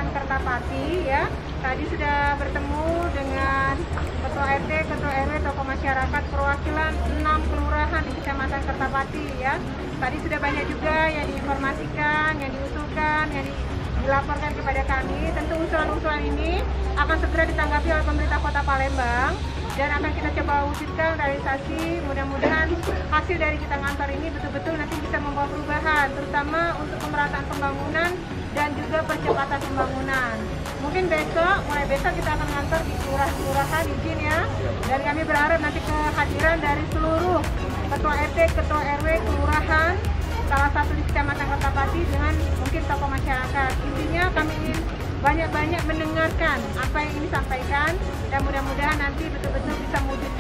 Kecamatan Kertapati ya. Tadi sudah bertemu dengan Ketua RT, Ketua RW, tokoh masyarakat perwakilan 6 kelurahan di Kecamatan Kertapati ya. Tadi sudah banyak juga yang diinformasikan, yang diusulkan, yang dilaporkan kepada kami. Tentu usulan-usulan ini akan segera ditanggapi oleh pemerintah Kota Palembang dan akan kita coba wujudkan realisasi. Mudah-mudahan hasil dari kita ngantor ini betul-betul nanti bisa membawa perubahan, terutama untuk pemerataan pembangunan dan juga percepatan pembangunan. Mungkin mulai besok kita akan ngantor di kelurahan izin ya, dan kami berharap nanti kehadiran dari seluruh Ketua RT, Ketua RW, kelurahan, salah satu di Kecamatan Kertapati dengan mungkin tokoh masyarakat. Intinya kami ingin banyak-banyak mendengarkan apa yang ini disampaikan dan mudah-mudahan nanti betul-betul bisa mewujudkan